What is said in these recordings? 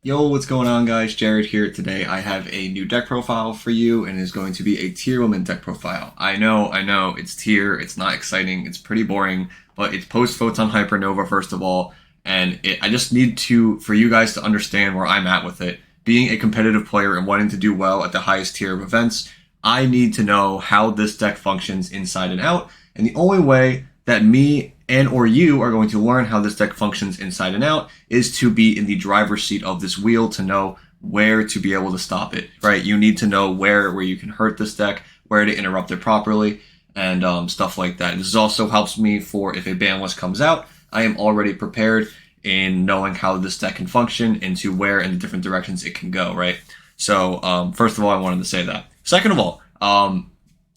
Yo, what's going on, guys? Jared here. Today I have a new deck profile for you, and it's going to be a Tearlaments deck profile. I know, it's tier, it's not exciting, it's pretty boring, but it's post-Photon Hypernova, first of all, and I just need for you guys to understand where I'm at with it. Being a competitive player and wanting to do well at the highest tier of events, I need to know how this deck functions inside and out, and the only way that me and or you are going to learn how this deck functions inside and out is to be in the driver's seat of this wheel to know where to be able to stop it, right? You need to know where you can hurt this deck, where to interrupt it properly, and stuff like that. This also helps me for if a ban list comes out, I am already prepared in knowing how this deck can function and to where in the different directions it can go, right? So first of all, I wanted to say that. Second of all,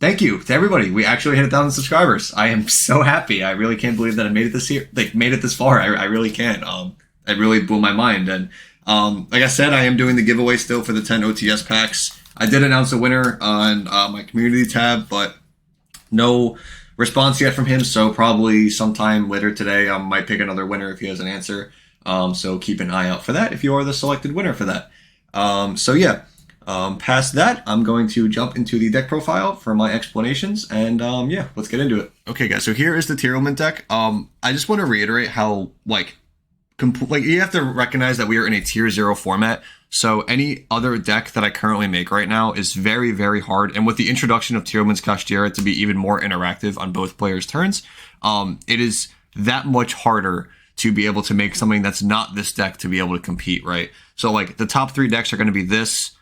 thank you to everybody. We actually hit 1,000 subscribers. I am so happy. I really can't believe that I made it this year. Made it this far. I really can't. It really blew my mind. And like I said, I am doing the giveaway still for the 10 OTS packs. I did announce a winner on my community tab, but no response yet from him. So probably sometime later today, I might pick another winner if he has an answer. So keep an eye out for that if you are the selected winner for that. So yeah. Past that, I'm going to jump into the deck profile for my explanations, and yeah, let's get into it. Okay, guys, so here is the Tearlaments deck. I just want to reiterate how, you have to recognize that we are in a tier 0 format, so any other deck that I currently make right now is very, very hard, and with the introduction of Tearlaments Kashtira to be even more interactive on both players' turns, it is that much harder to be able to make something that's not this deck to be able to compete, right? So, the top 3 decks are going to be this,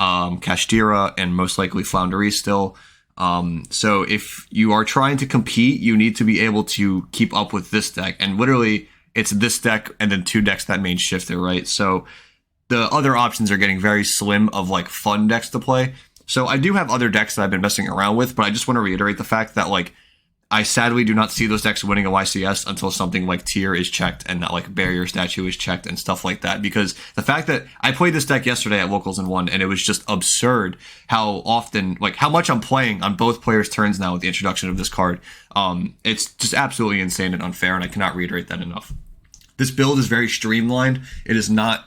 Kashtira, and most likely Floundery still. So if you are trying to compete, you need to be able to keep up with this deck. And literally, it's this deck and then 2 decks that main shifter, right? So the other options are getting very slim of fun decks to play. So I do have other decks that I've been messing around with, but I just want to reiterate the fact that I sadly do not see those decks winning a YCS until something like Tier is checked and that Barrier Statue is checked and stuff like that. Because the fact that I played this deck yesterday at Locals and won, and it was just absurd how often, how much I'm playing on both players' turns now with the introduction of this card. It's just absolutely insane and unfair, and I cannot reiterate that enough. This build is very streamlined. It is not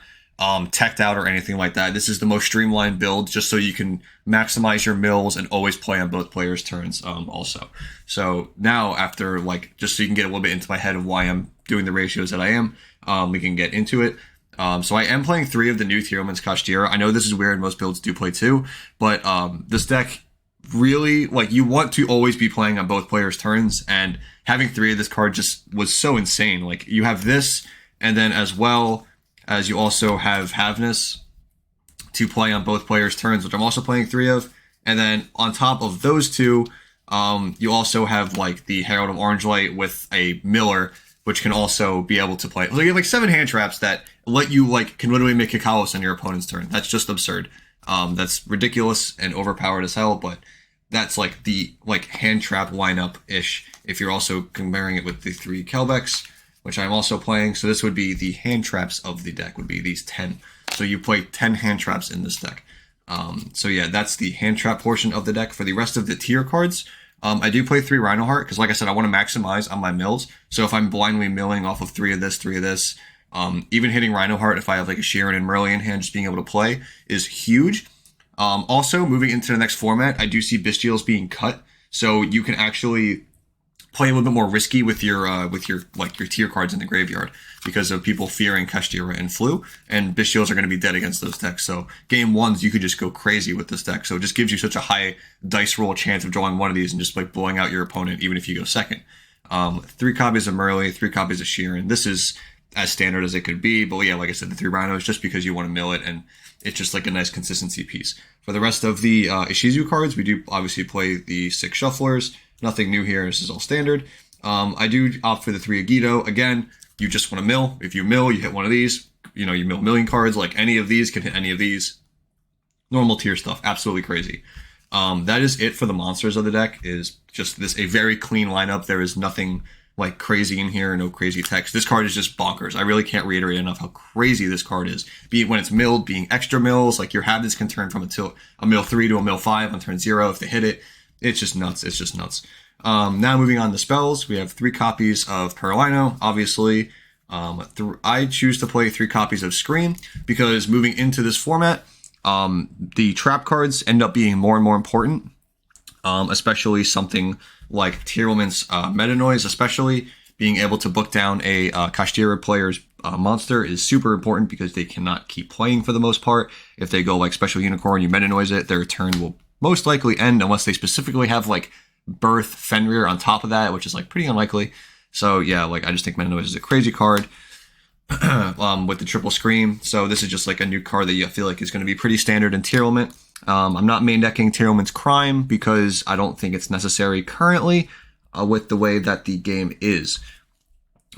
teched out or anything like that. This is the most streamlined build just so you can maximize your mills and always play on both players' turns also. So now after just so you can get a little bit into my head of why I'm doing the ratios that I am, we can get into it. So I am playing 3 of the new Tearlaments Kashtira. I know this is weird, most builds do play 2, but this deck really, you want to always be playing on both players' turns, and having 3 of this card just was so insane. You have this, and then as well as you also have Havness to play on both players' turns, which I'm also playing 3 of. And then on top of those 2, you also have the Herald of Orange Light with a Miller, which can also be able to play. You have 7 hand traps that let you can literally make Kikalos on your opponent's turn. That's just absurd. That's ridiculous and overpowered as hell, but that's the hand trap lineup ish. If you're also comparing it with the 3 Kelbecks, which I'm also playing. So this would be the hand traps of the deck, would be these 10. So you play 10 hand traps in this deck. So yeah, that's the hand trap portion of the deck. For the rest of the tier cards, I do play 3 Rhinoheart, because like I said, I want to maximize on my mills. So if I'm blindly milling off of 3 of this, 3 of this, even hitting Rhinoheart, if I have a Sheeran and Merlin in hand, just being able to play is huge. Also, moving into the next format, I do see Bestials being cut. So you can actually play a little bit more risky with your tier cards in the graveyard because of people fearing Kashtira and Flu, and Bestials are going to be dead against those decks. So game 1s, you could just go crazy with this deck. So it just gives you such a high dice roll chance of drawing one of these and just blowing out your opponent, even if you go second. 3 copies of Merlin, 3 copies of Sheeran. This is as standard as it could be, but yeah, like I said, the 3 Rhinos, just because you want to mill it, and it's just a nice consistency piece. For the rest of the Ishizu cards, we do obviously play the 6 Shufflers. Nothing new here. This is all standard. I do opt for the 3 Agido. Again, you just want to mill. If you mill, you hit one of these. You mill million cards. Any of these can hit any of these. Normal tier stuff. Absolutely crazy. That is it for the monsters of the deck. Is just a very clean lineup. There is nothing crazy in here. No crazy text. This card is just bonkers. I really can't reiterate enough how crazy this card is. Be it when it's milled, being extra mills. Your Havness can turn from a mill 3 to a mill 5 on turn 0 if they hit it. It's just nuts. It's just nuts. Now moving on to spells, we have 3 copies of Perlino, obviously. I choose to play 3 copies of Scream because moving into this format, the trap cards end up being more and more important, especially something like Tearlaments Meta Noise, especially being able to book down a Kashtira player's monster is super important because they cannot keep playing for the most part. If they go like Special Unicorn, you Meta Noise it, their turn will most likely end unless they specifically have like Birth Fenrir on top of that, which is like pretty unlikely. So yeah, like I just think Meta Noise is a crazy card with the triple Scream. So this is just like a new card that you feel like is going to be pretty standard in Tearlament. I'm not main decking Tearlament's Crime because I don't think it's necessary currently with the way that the game is.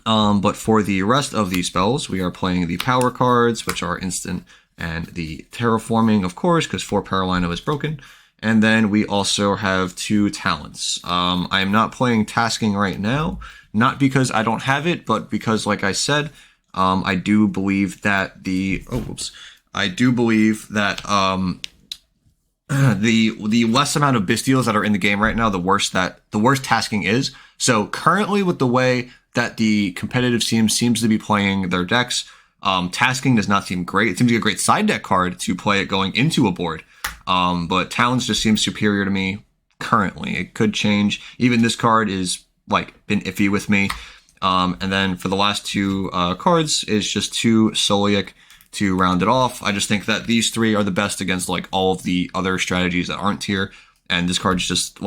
But for the rest of these spells, we are playing the power cards, which are instant, and the terraforming, of course, because 4 Paralino is broken. And then we also have 2 talents. I am not playing tasking right now, not because I don't have it, but because, like I said, I do believe that the less amount of Bystials that are in the game right now, the worse tasking is. So currently, with the way that the competitive scene seems to be playing their decks, tasking does not seem great. It seems like a great side deck card to play it going into a board. But Talons just seems superior to me currently. It could change. Even this card is like been iffy with me. And then for the last 2 cards is just 2 Solic to round it off. I just think that these 3 are the best against like all of the other strategies that aren't here. And this card's just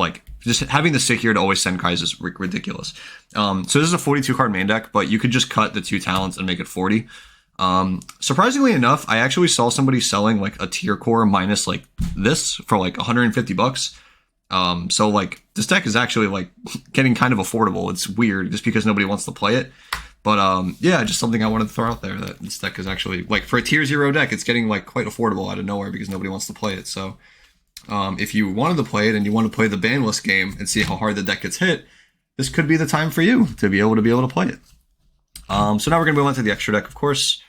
having the sick here to always send guys is ridiculous. So this is a 42 card main deck, but you could just cut the 2 talents and make it 40. Surprisingly enough, I actually saw somebody selling like a tier core minus like this for like $150. So like this deck is actually like getting kind of affordable. It's weird just because nobody wants to play it. But yeah, just something I wanted to throw out there that this deck is actually like for a tier 0 deck, it's getting like quite affordable out of nowhere because nobody wants to play it. So if you wanted to play it and you want to play the banless game and see how hard the deck gets hit, this could be the time for you to be able to play it. So now we're going to move on to the extra deck, of course.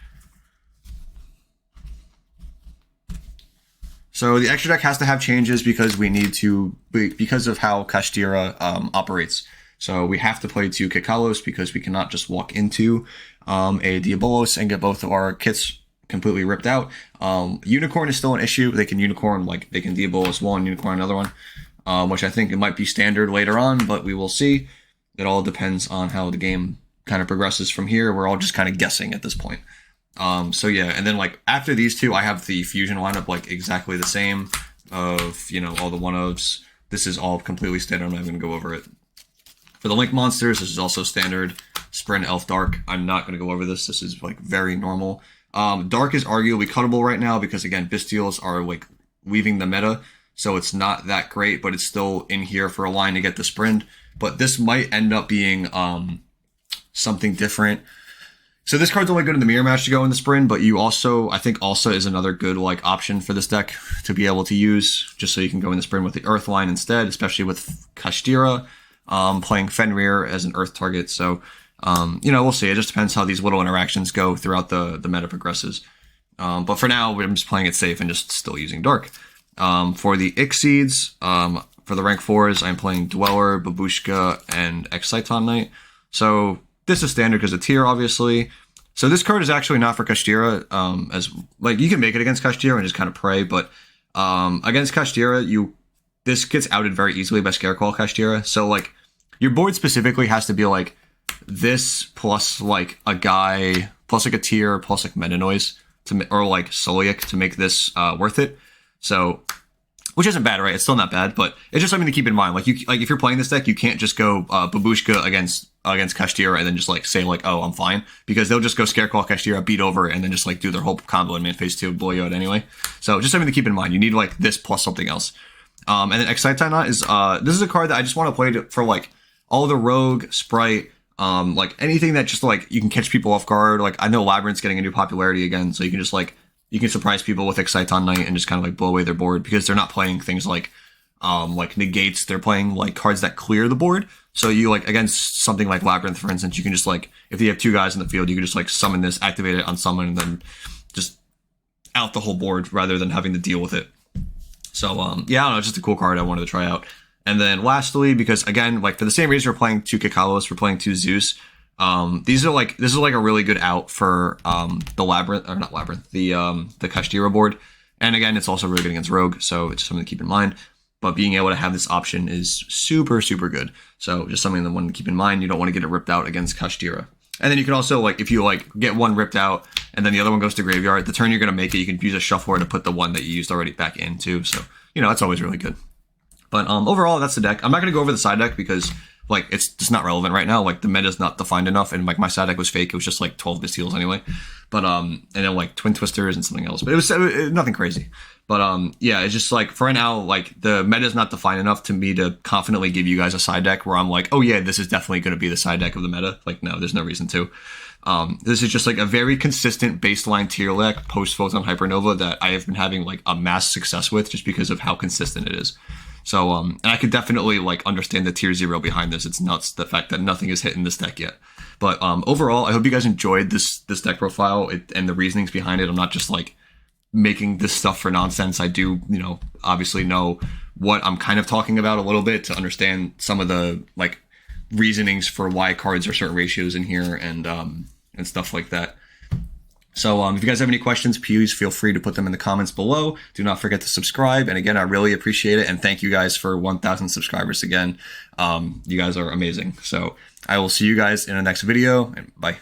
So the extra deck has to have changes because because of how Kashtira operates. So we have to play 2 Kikalos because we cannot just walk into a Diabolos and get both of our kits completely ripped out. Unicorn is still an issue. They can Unicorn, like they can Diabolos one, Unicorn another one, which I think it might be standard later on, but we will see. It all depends on how the game kind of progresses from here. We're all just kind of guessing at this point. So yeah, and then like after these 2, I have the fusion lineup like exactly the same of, you know, all the 1-ofs. This is all completely standard. I'm not even going to go over it. For the Link monsters, this is also standard. Sprint, Elf, Dark. I'm not going to go over this. This is like very normal. Dark is arguably cuttable right now because again, Bystials are like leaving the meta. So it's not that great, but it's still in here for a line to get the sprint. But this might end up being something different. So this card's only good in the mirror match to go in the sprint, but you also, I think also is another good like option for this deck to be able to use, just so you can go in the sprint with the Earth line instead, especially with Kashtira playing Fenrir as an Earth target. So, you know, we'll see. It just depends how these little interactions go throughout the meta progresses. But for now, I'm just playing it safe and just still using Dark. For the Ixids, for the rank 4s, I'm playing Dweller, Babushka, and Exciton Knight. So this is standard because of tier, obviously. So this card is actually not for Kashtira, as like you can make it against Kashtira and just kind of pray, but against Kashtira, this gets outed very easily by Scareclaw Kashtira. So like your board specifically has to be like this plus like a guy plus like a tier plus like Meta Noise or like Solic to make this worth it. So, which isn't bad, right? It's still not bad, but it's just something to keep in mind. Like if you're playing this deck, you can't just go Babushka against Kashtira and then just like say like, oh, I'm fine, because they'll just go Scareclaw Kashtira, beat over, and then just like do their whole combo in main phase 2, blow you out anyway. So just something to keep in mind. You need like this plus something else. And then Exciton is this is a card that I just want to play for like all the rogue, sprite, like anything that just like you can catch people off guard. Like I know Labyrinth's getting a new popularity again, so you can just like you can surprise people with Exciton Knight and just kind of like blow away their board because they're not playing things like negates. They're playing like cards that clear the board. So you like against something like Labyrinth, for instance, you can just like if you have 2 guys in the field, you can just like summon this, activate it on summon, and then just out the whole board rather than having to deal with it. So yeah, I don't know, it's just a cool card I wanted to try out. And then lastly, because again, like for the same reason we're playing 2 Kikalos, we're playing 2 Zeus. This is like a really good out for the Labyrinth, or not Labyrinth, the Kashtira board. And again, it's also really good against Rogue, so it's something to keep in mind. But being able to have this option is super, super good. So just something that one to keep in mind. You don't want to get it ripped out against Kashtira. And then you can also, like, if you like get one ripped out and then the other one goes to graveyard, the turn you're going to make it, you can use a shuffler to put the one that you used already back in too. So, you know, that's always really good. But overall, that's the deck. I'm not going to go over the side deck because, like, it's just not relevant right now. Like, the meta is not defined enough, and like my side deck was fake. It was just like 12 Bystials anyway. But and then like Twin Twisters and something else. But it was nothing crazy. But yeah, it's just like for right now, like the meta is not defined enough to me to confidently give you guys a side deck where I'm like, oh yeah, this is definitely going to be the side deck of the meta. Like, no, there's no reason to. This is just like a very consistent baseline tier deck post Photon Hypernova that I have been having like a mass success with just because of how consistent it is. So, and I could definitely like understand the tier 0 behind this. It's nuts, the fact that nothing is hitting this deck yet. But overall, I hope you guys enjoyed this deck profile and the reasonings behind it. I'm not just like making this stuff for nonsense. I do, you know, obviously know what I'm kind of talking about a little bit to understand some of the like reasonings for why cards are certain ratios in here and stuff like that. So if you guys have any questions, please feel free to put them in the comments below. Do not forget to subscribe. And again, I really appreciate it. And thank you guys for 1,000 subscribers again. You guys are amazing. So I will see you guys in the next video, and bye.